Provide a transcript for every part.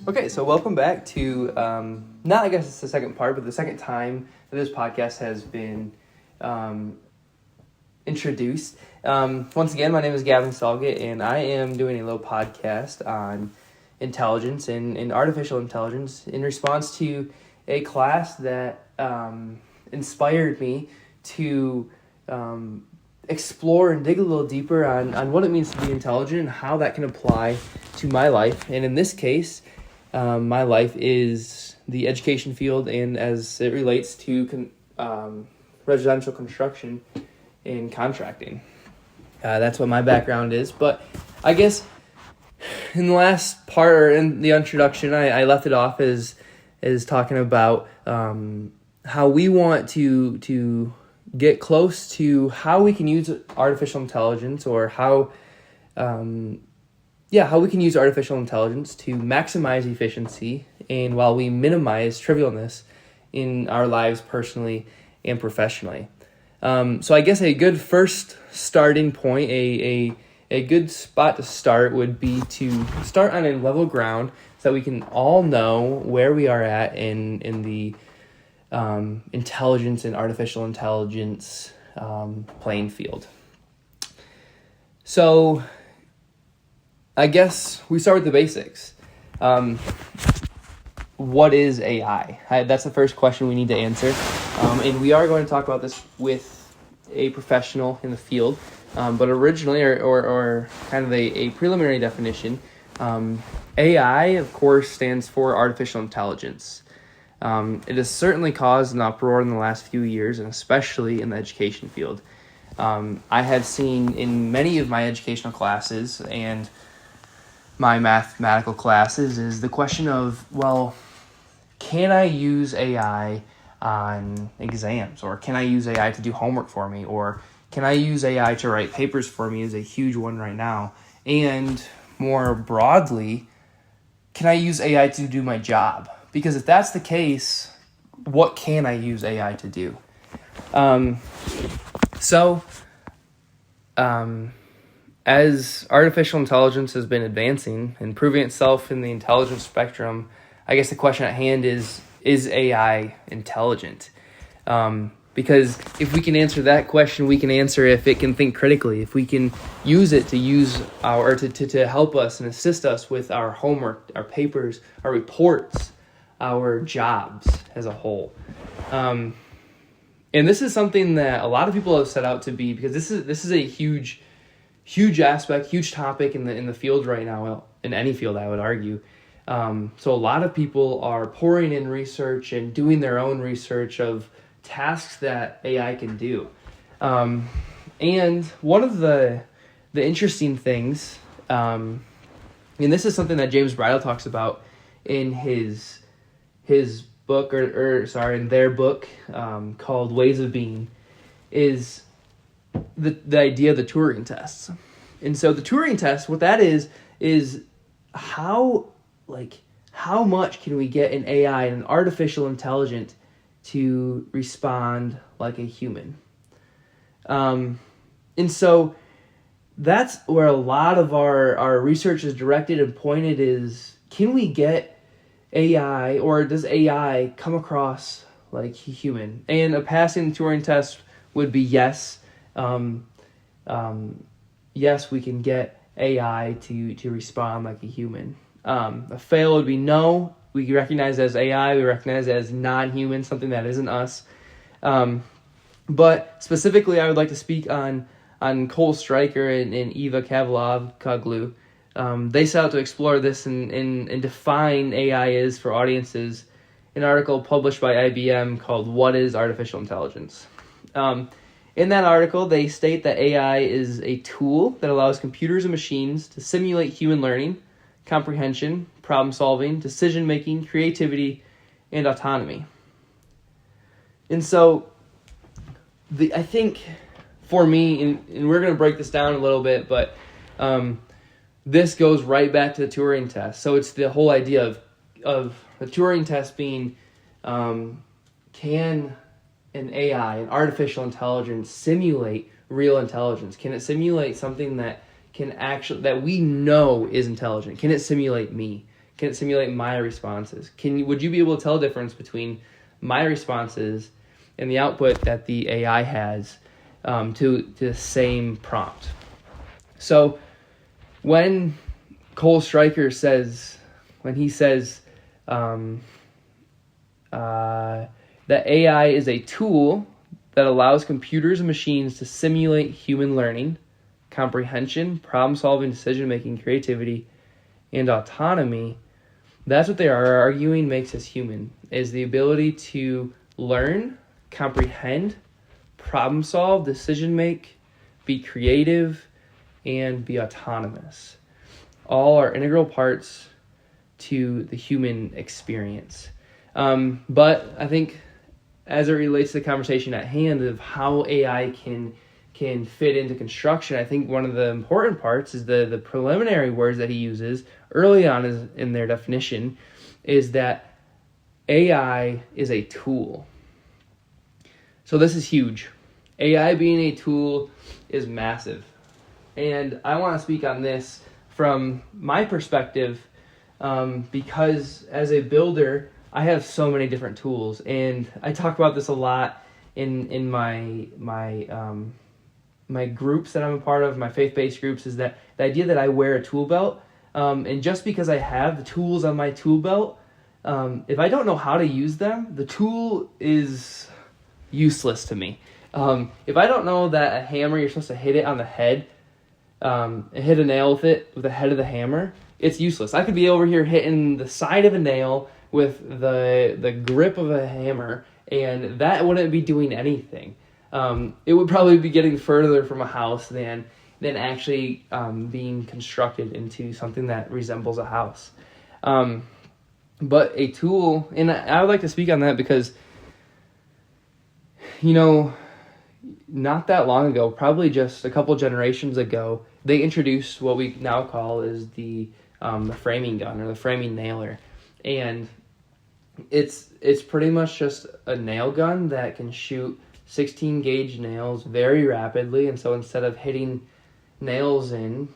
Okay, so welcome back to, not I guess it's the second part, but the second time that this podcast has been introduced. Once again, my name is Gavin Salgett, and I am doing a little podcast on intelligence and artificial intelligence in response to a class that inspired me to explore and dig a little deeper on what it means to be intelligent and how that can apply to my life. And in this case, my life is the education field, and as it relates to residential construction and contracting. That's what my background is. But I guess in the last part, or in the introduction, I left it off as talking about how we want to get close to how we can use artificial intelligence, or how we can use artificial intelligence to maximize efficiency and while we minimize trivialness in our lives personally and professionally. So I guess a good first starting point, a good spot to start would be to start on a level ground so that we can all know where we are at in the intelligence and artificial intelligence playing field. So I guess we start with the basics. What is AI? That's the first question we need to answer. And we are going to talk about this with a professional in the field. But originally, or kind of a preliminary definition, AI, of course, stands for artificial intelligence. It has certainly caused an uproar in the last few years, and especially in the education field. I have seen in many of my educational classes and my mathematical classes is the question of, well, can I use AI on exams? Or can I use AI to do homework for me? Or can I use AI to write papers for me is a huge one right now. And more broadly, can I use AI to do my job? Because if that's the case, what can I use AI to do? As artificial intelligence has been advancing and proving itself in the intelligence spectrum, I guess the question at hand is AI intelligent? Because if we can answer that question, we can answer if it can think critically, if we can use it to help us and assist us with our homework, our papers, our reports, our jobs as a whole. And this is something that a lot of people have set out to be, because this is a huge aspect, huge topic in the field right now, in any field, I would argue. So a lot of people are pouring in research and doing their own research of tasks that AI can do. And one of the interesting things, and this is something that James Bridle talks about in his book, in their book called Ways of Being, is the idea of the Turing tests. And so the Turing test, what that is how much can we get an AI, an artificial intelligence, to respond like a human? And so that's where a lot of our research is directed and pointed is, can we get AI, or does AI come across like human? And a passing the Turing test would be yes. Yes, we can get AI to respond like a human. A fail would be no. We recognize it as AI. We recognize it as non-human, something that isn't us. But specifically, I would like to speak on Cole Stryker and Eva Koglu. They set out to explore this and define AI is for audiences. An article published by IBM called "What is Artificial Intelligence?" In that article, they state that AI is a tool that allows computers and machines to simulate human learning, comprehension, problem-solving, decision-making, creativity, and autonomy. And so, I think, for me, and we're going to break this down a little bit, but this goes right back to the Turing test. So it's the whole idea of the Turing test being, can an AI, an artificial intelligence, simulate real intelligence? Can it simulate something that we know is intelligent? Can it simulate me? Can it simulate my responses? Would you be able to tell the difference between my responses and the output that the AI has to the same prompt? So when Cole Stryker says that AI is a tool that allows computers and machines to simulate human learning, comprehension, problem-solving, decision-making, creativity, and autonomy, that's what they are arguing makes us human, is the ability to learn, comprehend, problem-solve, decision-make, be creative, and be autonomous. All are integral parts to the human experience. But I think as it relates to the conversation at hand of how AI can fit into construction, I think one of the important parts is the preliminary words that he uses early on in their definition is that AI is a tool. So this is huge. AI being a tool is massive. And I want to speak on this from my perspective because as a builder, I have so many different tools, and I talk about this a lot in my groups that I'm a part of, my faith-based groups, is that the idea that I wear a tool belt, and just because I have the tools on my tool belt, if I don't know how to use them, the tool is useless to me. If I don't know that a hammer, you're supposed to hit it on the head, and hit a nail with the head of the hammer, it's useless. I could be over here hitting the side of a nail with the grip of a hammer, and that wouldn't be doing anything. It would probably be getting further from a house than actually being constructed into something that resembles a house. But a tool, and I would like to speak on that because, not that long ago, probably just a couple generations ago, they introduced what we now call is the framing gun or the framing nailer. And it's pretty much just a nail gun that can shoot 16 gauge nails very rapidly, and so instead of hitting nails in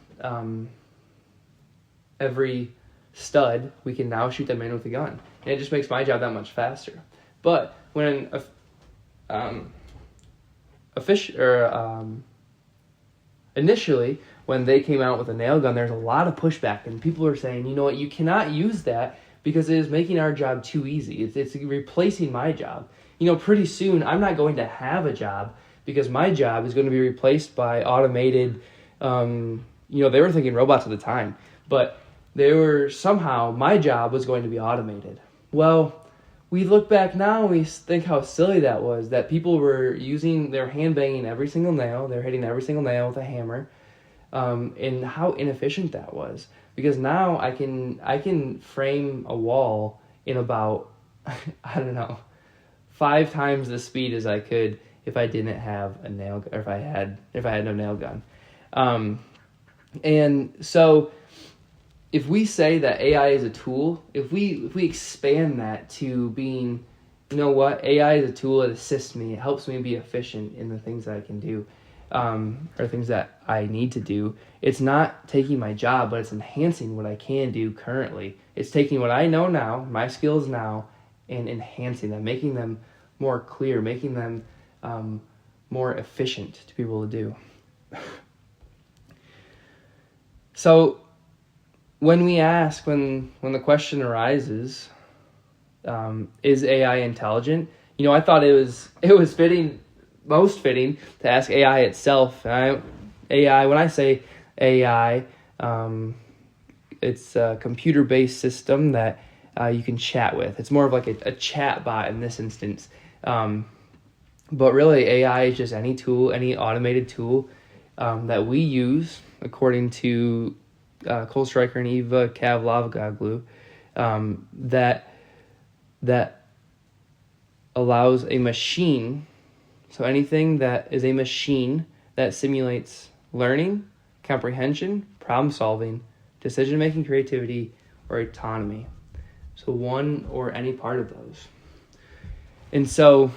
every stud, we can now shoot them in with a gun, and it just makes my job that much faster. But when initially when they came out with a nail gun, there's a lot of pushback, and people are saying, you know what, you cannot use that because it is making our job too easy. It's replacing my job. Pretty soon I'm not going to have a job because my job is going to be replaced by automated, they were thinking robots at the time, but my job was going to be automated. Well, we look back now and we think how silly that was, that people were they're hand banging every single nail, they're hitting every single nail with a hammer, and how inefficient that was. Because now I can frame a wall in about, 5 times the speed as I could if I didn't have a nail, or if I had no nail gun. And so if we say that AI is a tool, if we expand that to being, AI is a tool that assists me, it helps me be efficient in the things that I can do, or things that I need to do. It's not taking my job, but it's enhancing what I can do currently. It's taking what I know now, my skills now, and enhancing them, making them more clear, making them more efficient to be able to do. So when the question arises, is AI intelligent? I thought it was most fitting to ask AI itself. When I say AI, it's a computer-based system that you can chat with. It's more of like a chat bot in this instance. But really, AI is just any tool, any automated tool that we use, according to Cole Stryker and Eva Kavlovaglu, that allows a machine, so anything that is a machine that simulates learning, comprehension, problem-solving, decision-making, creativity, or autonomy. So one or any part of those. And so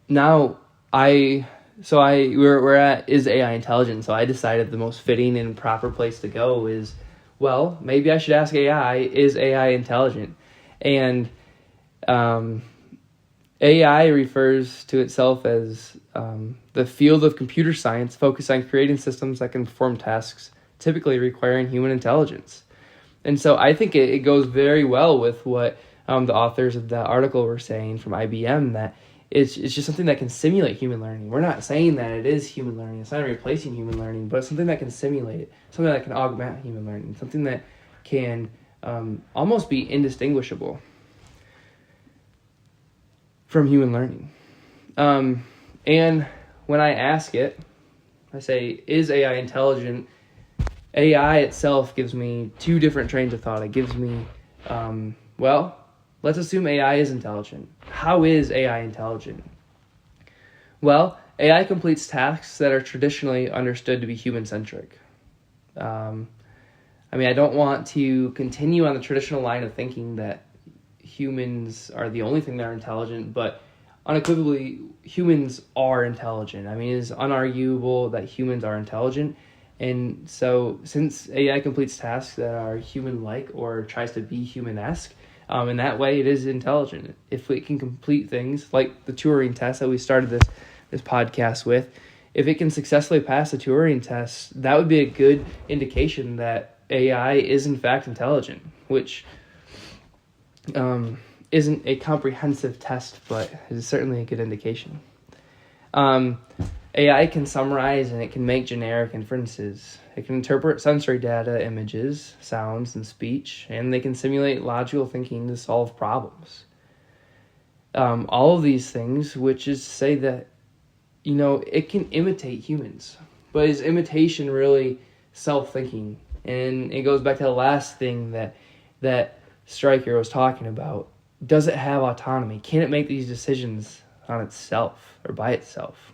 now we're at, is AI intelligent? So I decided the most fitting and proper place to go is, well, maybe I should ask AI, is AI intelligent? And AI refers to itself as the field of computer science focused on creating systems that can perform tasks typically requiring human intelligence. And so I think it goes very well with what the authors of that article were saying from IBM, that it's just something that can simulate human learning. We're not saying that it is human learning. It's not replacing human learning, but it's something that can simulate it, something that can augment human learning, something that can almost be indistinguishable from human learning. And when I ask it, I say, is AI intelligent? AI itself gives me two different trains of thought. It gives me, well, let's assume AI is intelligent. How is AI intelligent? Well, AI completes tasks that are traditionally understood to be human-centric. I don't want to continue on the traditional line of thinking that humans are the only thing that are intelligent, but unequivocally, humans are intelligent. It is unarguable that humans are intelligent. And so since AI completes tasks that are human-like or tries to be human-esque, in that way it is intelligent. If it can complete things like the Turing test that we started this podcast with, if it can successfully pass the Turing test, that would be a good indication that AI is in fact intelligent, which isn't a comprehensive test, but is certainly a good indication. AI can summarize and it can make generic inferences. It can interpret sensory data, images, sounds, and speech, and they can simulate logical thinking to solve problems. All of these things, which is to say that, it can imitate humans, but is imitation really self-thinking? And it goes back to the last thing that Stryker was talking about. Does it have autonomy? Can it make these decisions on itself or by itself,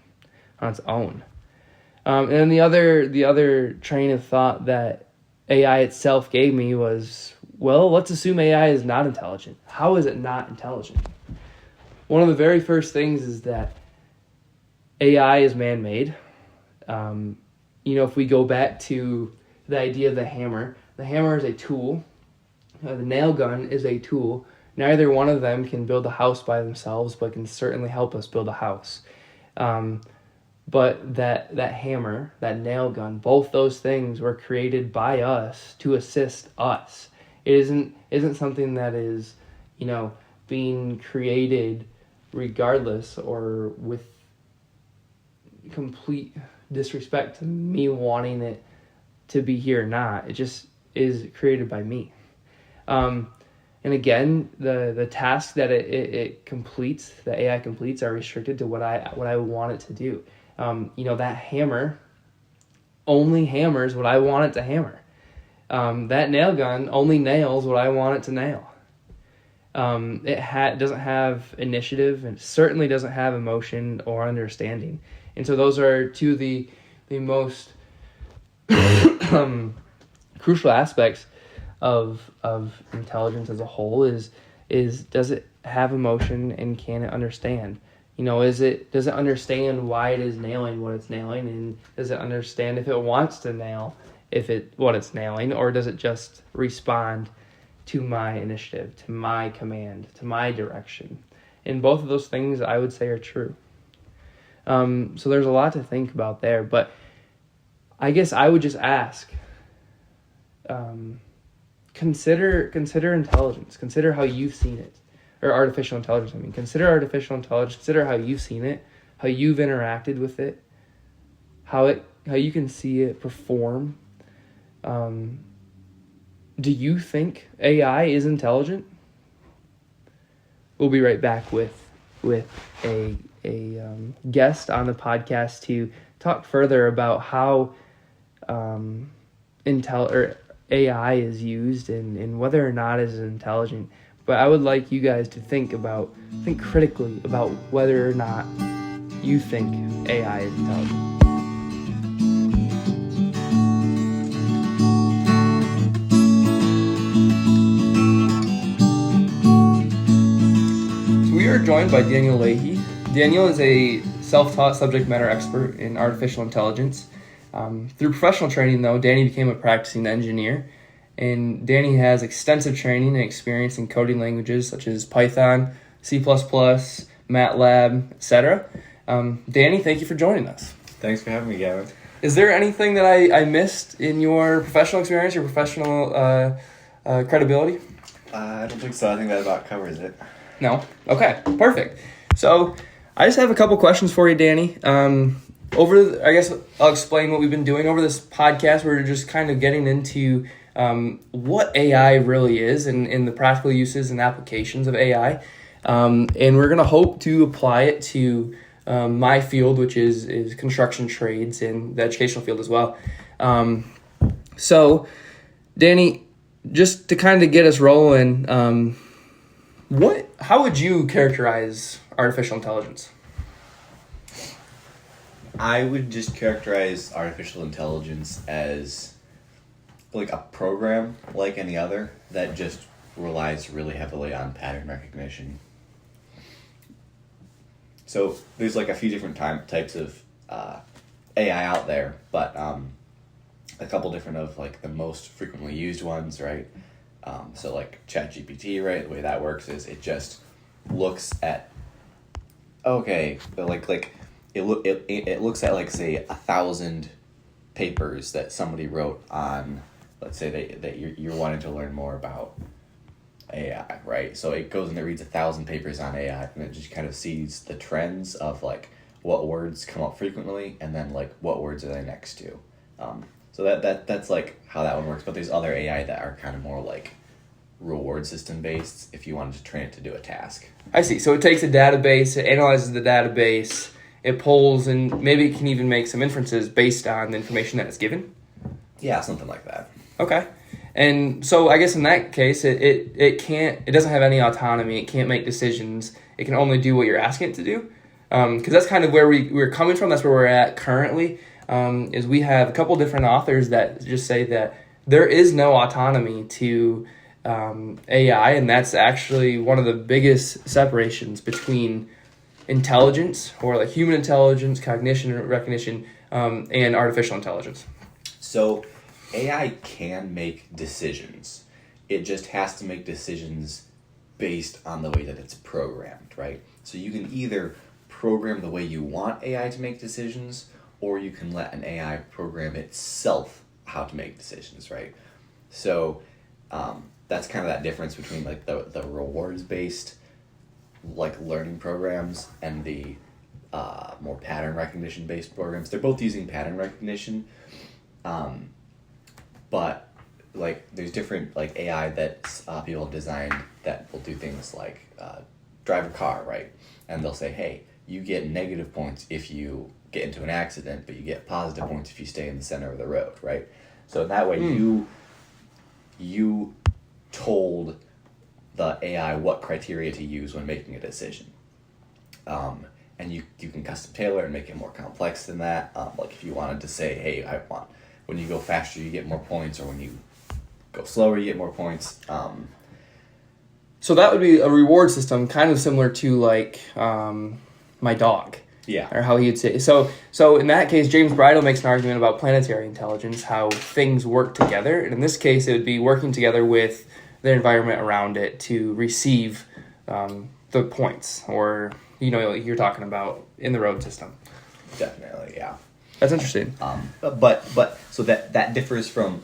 on its own? And the other train of thought that AI itself gave me was, well, let's assume AI is not intelligent. How is it not intelligent? One of the very first things is that AI is man-made. If we go back to the idea of the hammer is a tool. The nail gun is a tool. Neither one of them can build a house by themselves, but can certainly help us build a house. But that hammer, that nail gun, both those things were created by us to assist us. It isn't something that is, being created regardless or with complete disrespect to me wanting it to be here or not. It just is created by me. And again, the tasks that it completes, the AI completes, are restricted to what I want it to do. That hammer only hammers what I want it to hammer. That nail gun only nails what I want it to nail. It doesn't have initiative, and certainly doesn't have emotion or understanding. And so those are two of the most crucial aspects of intelligence as a whole is does it have emotion and can it understand? Does it understand why it is nailing what it's nailing, and does it understand if it wants to nail what it's nailing, or does it just respond to my initiative, to my command, to my direction? And both of those things I would say are true. So there's a lot to think about there, but I guess I would just ask, consider intelligence, consider how you've seen it, or artificial intelligence. Consider artificial intelligence, consider how you've seen it, how you've interacted with it, how you can see it perform. Do you think AI is intelligent? We'll be right back with a guest on the podcast to talk further about how AI is used and whether or not it is intelligent. But I would like you guys to think critically about whether or not you think AI is intelligent. So we are joined by Daniel Lahee. Daniel is a self-taught subject matter expert in artificial intelligence. Through professional training, though, Danny became a practicing engineer, and Danny has extensive training and experience in coding languages such as Python, C++, MATLAB, etc. Danny, thank you for joining us. Thanks for having me, Gavin. Is there anything that I missed in your professional experience, your professional credibility? I don't think so. I think that about covers it. No? Okay, perfect. So I just have a couple questions for you, Danny. I guess I'll explain what we've been doing over this podcast. We're just kind of getting into what AI really is and the practical uses and applications of AI. And we're going to hope to apply it to my field, which is construction trades and the educational field as well. So, Danny, just to kind of get us rolling, how would you characterize artificial intelligence? I would just characterize artificial intelligence as like a program like any other that just relies really heavily on pattern recognition. So there's like a few different types of AI out there, but a couple different of like the most frequently used ones, right? So like ChatGPT, right? The way that works is it just looks at it looks at like say 1,000 papers that somebody wrote on, let's say that you're wanting to learn more about AI, right? So it goes and it reads 1,000 papers on AI, and it just kind of sees the trends of like what words come up frequently, and then like what words are they next to. So that's like how that one works. But there's other AI that are kind of more like reward system based if you wanted to train it to do a task. I see. So it takes a database, it analyzes the database, it pulls, and maybe it can even make some inferences based on the information that it's given? Yeah, something like that. Okay. And so I guess in that case, it doesn't have any autonomy. It can't make decisions. It can only do what you're asking it to do. Because that's kind of where we're coming from. That's where we're at currently. Is we have a couple different authors that just say that there is no autonomy to AI, and that's actually one of the biggest separations between intelligence, or like human intelligence, cognition, recognition, and artificial intelligence. So AI can make decisions. It just has to make decisions based on the way that it's programmed, right? So you can either program the way you want AI to make decisions, or you can let an AI program itself how to make decisions, right? So that's kind of that difference between like the rewards-based like learning programs and the more pattern recognition-based programs. They're both using pattern recognition, but like there's different like AI that people have designed that will do things like drive a car, right? And they'll say, hey, you get negative points if you get into an accident, but you get positive points if you stay in the center of the road, right? So that way you told the AI what criteria to use when making a decision. And you can custom tailor and make it more complex than that. Like if you wanted to say, hey, I want when you go faster you get more points, or when you go slower you get more points. So that would be a reward system, kind of similar to like my dog. Yeah. Or how he would say. So in that case, James Bridle makes an argument about planetary intelligence, how things work together. And in this case, it would be working together with the environment around it to receive the points, or, you're talking about in the road system. Definitely, yeah. That's interesting. But so that differs from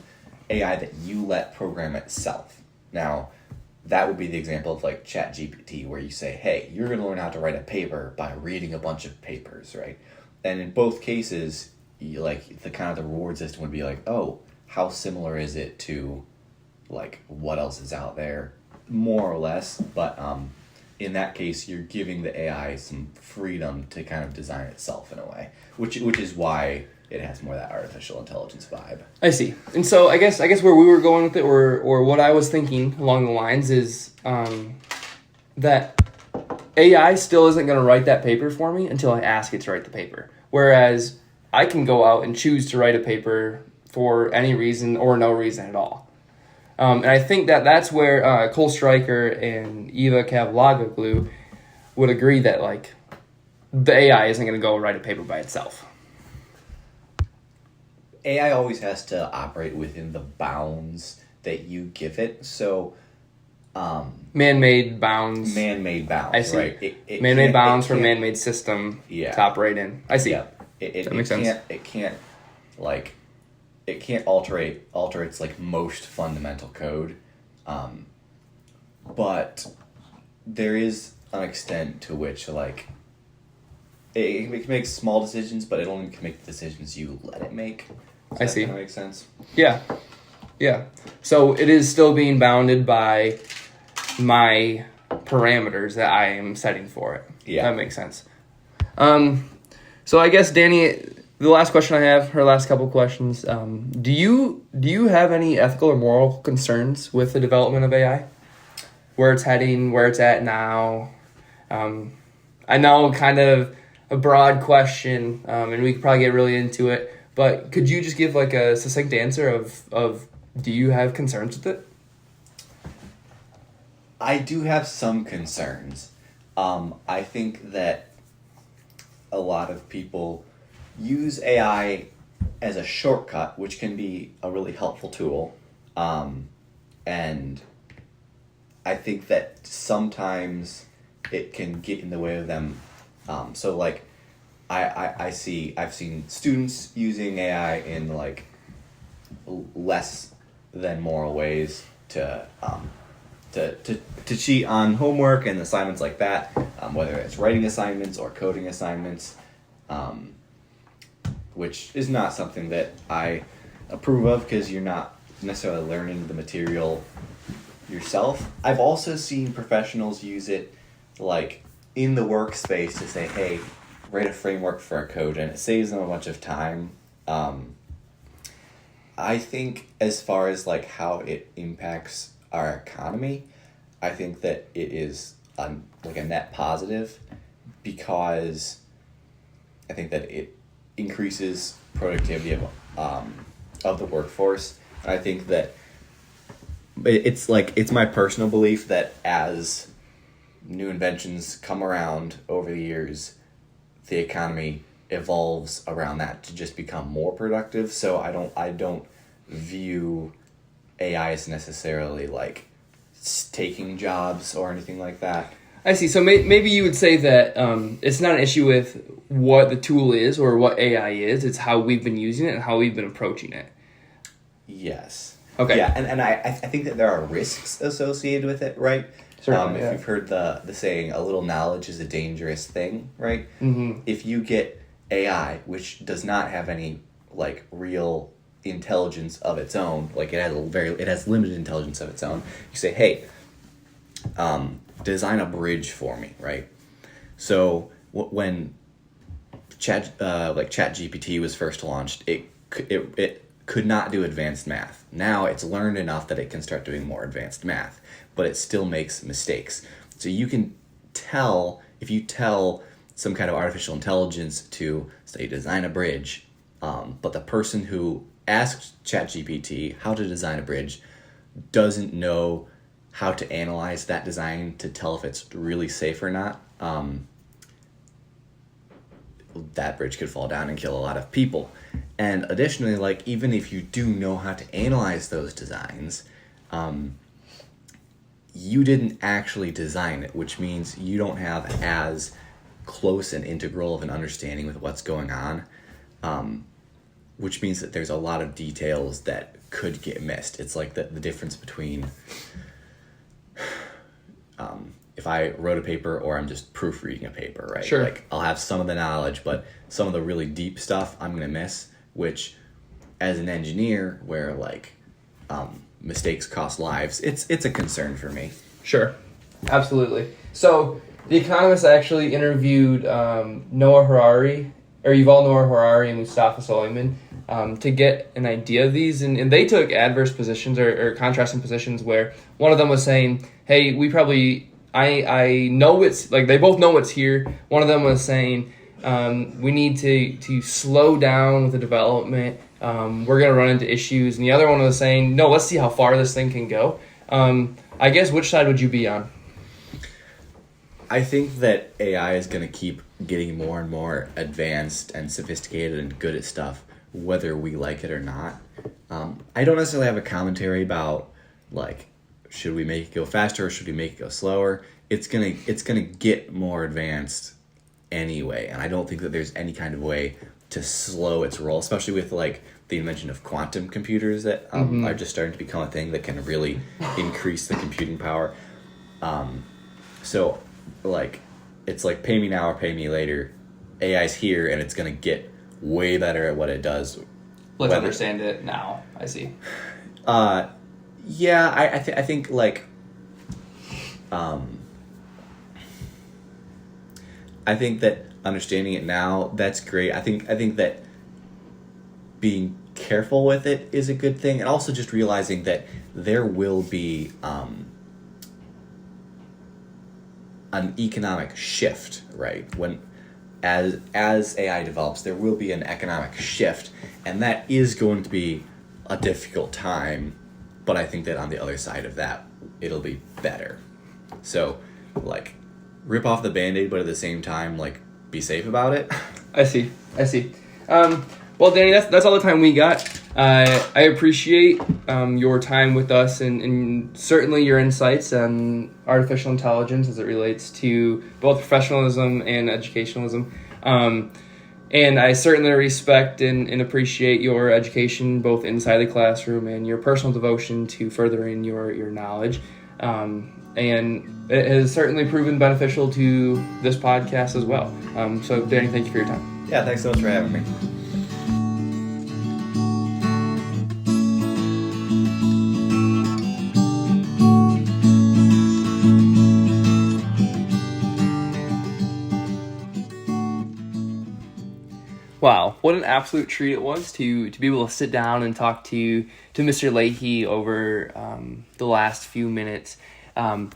AI that you let program itself. Now, that would be the example of like ChatGPT, where you say, hey, you're going to learn how to write a paper by reading a bunch of papers, right? And in both cases, the kind of the reward system would be like, oh, how similar is it to like what else is out there, more or less. But in that case, you're giving the AI some freedom to kind of design itself in a way, which is why it has more of that artificial intelligence vibe. I see. And so I guess where we were going with it, or what I was thinking along the lines is that AI still isn't going to write that paper for me until I ask it to write the paper. Whereas I can go out and choose to write a paper for any reason or no reason at all. And I think that's where Cole Stryker and Eva Kavlagoglu would agree that like the AI isn't going to go write a paper by itself. AI always has to operate within the bounds that you give it. So, man-made bounds. man-made bounds. I see. Right? Man-made bounds for a man-made system Yeah. to operate in. I see. Yeah. That makes sense. It can't alter its like most fundamental code, but there is an extent to which like it can make small decisions, but it only can make the decisions you let it make. Does that see. kind of make sense? Yeah. Yeah. So it is still being bounded by my parameters that I am setting for it. Yeah. That makes sense. So I guess, Danny, the last question I have, her last couple questions, do you have any ethical or moral concerns with the development of AI? Where it's heading, where it's at now? I know kind of a broad question, and we could probably get really into it, but could you just give like a succinct answer of do you have concerns with it? I do have some concerns. I think that a lot of people use AI as a shortcut, which can be a really helpful tool. And I think that sometimes it can get in the way of them. So like I've seen students using AI in like less than moral ways to cheat on homework and assignments like that, whether it's writing assignments or coding assignments, which is not something that I approve of because you're not necessarily learning the material yourself. I've also seen professionals use it like in the workspace to say, hey, write a framework for a code, and it saves them a bunch of time. I think as far as like how it impacts our economy, I think that it is like a net positive, because I think that it increases productivity of the workforce. And I think that it's my personal belief that as new inventions come around over the years, the economy evolves around that to just become more productive. So I don't view AI as necessarily like taking jobs or anything like that. I see. So maybe you would say that it's not an issue with what the tool is or what AI is. It's how we've been using it and how we've been approaching it. Yes. Okay. Yeah, and I think that there are risks associated with it, right? Certainly, if you've heard the saying, a little knowledge is a dangerous thing, right? Mm-hmm. If you get AI, which does not have any like real intelligence of its own, like it has limited intelligence of its own. You say, hey, design a bridge for me, right? So when ChatGPT was first launched, it could not do advanced math. Now it's learned enough that it can start doing more advanced math, but it still makes mistakes. So you can tell, if you tell some kind of artificial intelligence to, say, design a bridge, but the person who asked ChatGPT how to design a bridge doesn't know how to analyze that design to tell if it's really safe or not, that bridge could fall down and kill a lot of people. And additionally, like, even if you do know how to analyze those designs, you didn't actually design it, which means you don't have as close and integral of an understanding with what's going on, which means that there's a lot of details that could get missed. It's like the difference between if I wrote a paper or I'm just proofreading a paper, right? Sure. Like, I'll have some of the knowledge, but some of the really deep stuff I'm going to miss, which as an engineer where like mistakes cost lives, it's a concern for me. Sure. Absolutely. So The Economist actually interviewed Noah Harari, or Yuval Noah Harari and Mustafa Suleyman, to get an idea of these. And they took adverse positions or contrasting positions where one of them was saying, hey, I know it's, like, they both know it's here. One of them was saying, we need to slow down with the development. We're going to run into issues. And the other one was saying, no, let's see how far this thing can go. I guess, which side would you be on? I think that AI is going to keep getting more and more advanced and sophisticated and good at stuff, whether we like it or not. I don't necessarily have a commentary about like, should we make it go faster or should we make it go slower? It's gonna get more advanced anyway, and I don't think that there's any kind of way to slow its roll, especially with like the invention of quantum computers that are just starting to become a thing that can really increase the computing power. So like, it's like pay me now or pay me later. AI's here and it's gonna get way better at what it does. Let's understand it now. I see. Yeah, I think like, I think that understanding it now, that's great. I think that being careful with it is a good thing, and also just realizing that there will be an economic shift, right? As AI develops, there will be an economic shift, and that is going to be a difficult time, but I think that on the other side of that, it'll be better. So, like, rip off the Band-Aid, but at the same time, like, be safe about it. I see. Well, Danny, that's all the time we got. I appreciate your time with us and certainly your insights on artificial intelligence as it relates to both professionalism and educationalism. And I certainly respect and appreciate your education both inside the classroom and your personal devotion to furthering your knowledge. And it has certainly proven beneficial to this podcast as well. So, Danny, thank you for your time. Yeah, thanks so much for having me. Wow, what an absolute treat it was to be able to sit down and talk to Mr. Lahee over the last few minutes. But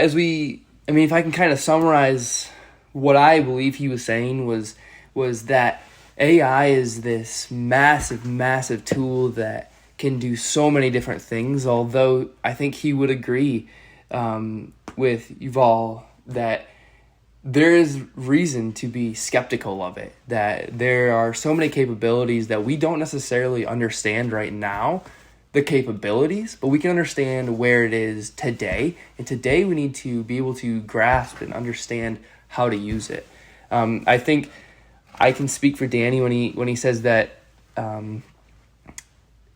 if I can kind of summarize what I believe he was saying was that AI is this massive, massive tool that can do so many different things, although I think he would agree with Yuval that there is reason to be skeptical of it, that there are so many capabilities that we don't necessarily understand right now, the capabilities, but we can understand where it is today. And today we need to be able to grasp and understand how to use it. I think I can speak for Danny when he says that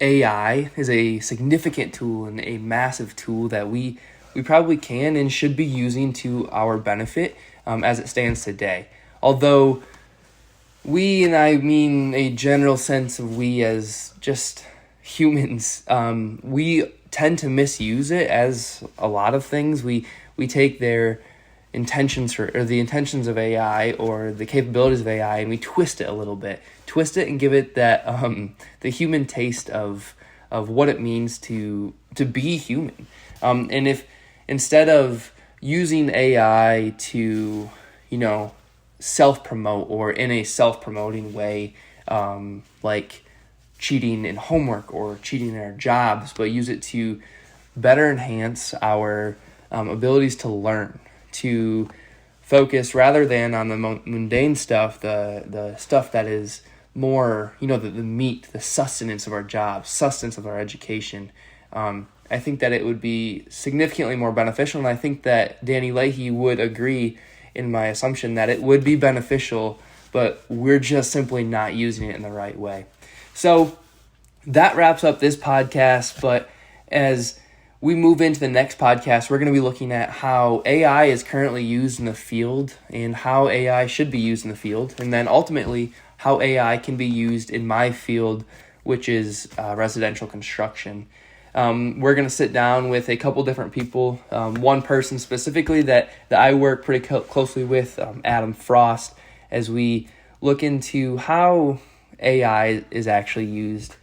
AI is a significant tool and a massive tool that we probably can and should be using to our benefit as it stands today. Although we, and I mean a general sense of we as just humans, we tend to misuse it as a lot of things. We take their intentions or the intentions of AI or the capabilities of AI and we twist it a little bit. Twist it and give it that the human taste of what it means to be human. And if instead of using AI to, self-promote or in a self-promoting way, like cheating in homework or cheating in our jobs, but use it to better enhance our abilities to learn, to focus rather than on the mundane stuff, the stuff that is more, the meat, the sustenance of our jobs, sustenance of our education. I think that it would be significantly more beneficial, and I think that Danny Lahee would agree in my assumption that it would be beneficial, but we're just simply not using it in the right way. So that wraps up this podcast, but as we move into the next podcast, we're going to be looking at how AI is currently used in the field and how AI should be used in the field, and then ultimately how AI can be used in my field, which is residential construction. We're going to sit down with a couple different people, one person specifically that I work pretty closely with, Adam Frost, as we look into how AI is actually used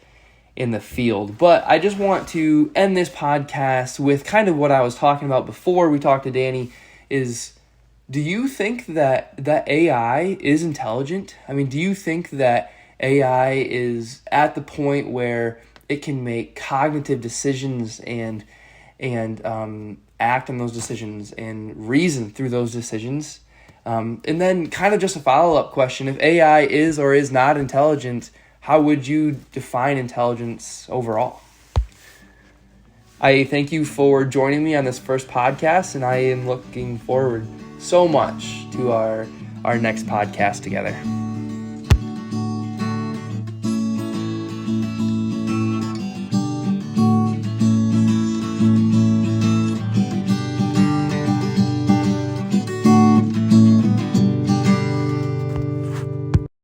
in the field. But I just want to end this podcast with kind of what I was talking about before we talked to Danny is, do you think that AI is intelligent? I mean, do you think that AI is at the point where it can make cognitive decisions and act on those decisions and reason through those decisions? And then kind of just a follow-up question, if AI is or is not intelligent, how would you define intelligence overall? I thank you for joining me on this first podcast, and I am looking forward so much to our next podcast together.